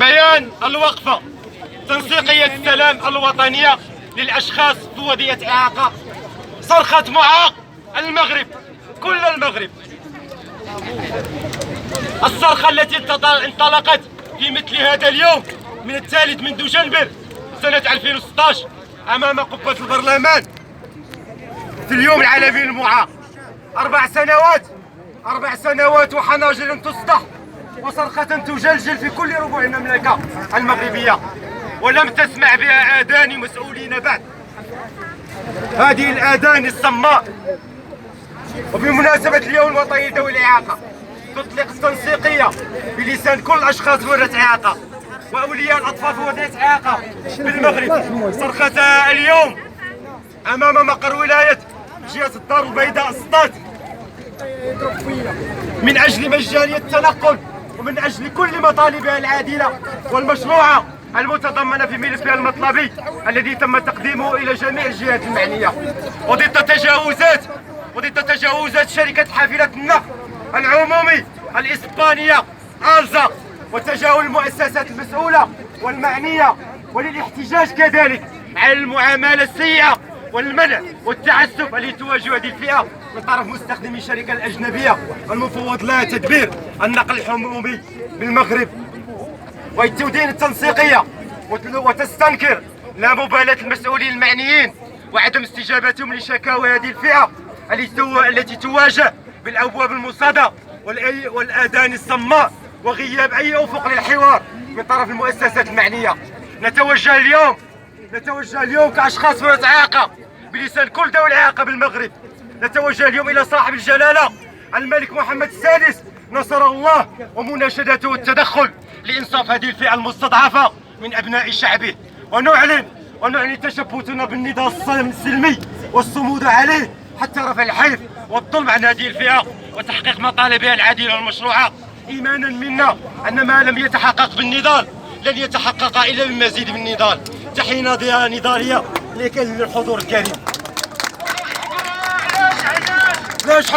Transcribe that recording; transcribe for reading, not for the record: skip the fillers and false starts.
بيان الوقفة تنسيقية السلام الوطنية للأشخاص ذوي إعاقة. صرخة معاق المغرب، كل المغرب. الصرخة التي انطلقت في مثل هذا اليوم من الثالث من دجنبر سنة 2016 أمام قبة البرلمان في اليوم العالمي للمعاق. 4 سنوات وحناجر تصدح وصرخة تجلجل في كل ربوع المملكة المغربية، ولم تسمع بها آذان مسؤولين بعد. هذه الآذان الصماء. وبمناسبة اليوم الوطني لذوي الإعاقة تطلق التنسيقية بلسان كل الأشخاص ذوي إعاقة وأولياء الأطفال ذوي إعاقة بالمغرب صرختها اليوم أمام مقر ولاية جهة الدار البيضاء السطات من أجل مجانية التنقل ومن أجل كل مطالبها العادلة والمشروعة المتضمنة في ملفها المطلبي الذي تم تقديمه إلى جميع الجهات المعنية، وضد تجاوزات شركة حافلة النقل العمومي الإسبانية ألزا وتجاهل المؤسسات المسؤولة والمعنية، وللاحتجاج كذلك على المعاملة السيئة والمنع والتعسف التي تواجه هذه الفئة من طرف مستخدمي الشركة الأجنبية المفوض لها تدبير النقل العمومي بالمغرب. وتدين التنسيقية وتستنكر لا مبالاة المسؤولين المعنيين وعدم استجابتهم لشكاوى هذه الفئة التي تواجه بالأبواب المصادة والآذان الصماء وغياب أي أفق للحوار من طرف المؤسسات المعنية. نتوجه اليوم كأشخاص ذوي إعاقة بلسان كل ذوي الإعاقة بالمغرب. نتوجه اليوم إلى صاحب الجلالة الملك محمد السادس نصره الله ومناشدته التدخل لإنصاف هذه الفئة المستضعفة من أبناء شعبه، ونعلن تشبثنا بالنضال السلمي والصمود عليه حتى رفع الحيف والظلم عن هذه الفئة وتحقيق مطالبها العادلة والمشروعة، إيمانا منا أن ما لم يتحقق بالنضال لن يتحقق إلا بمزيد من النضال. تحية نضالية للحضور الكريم. علاش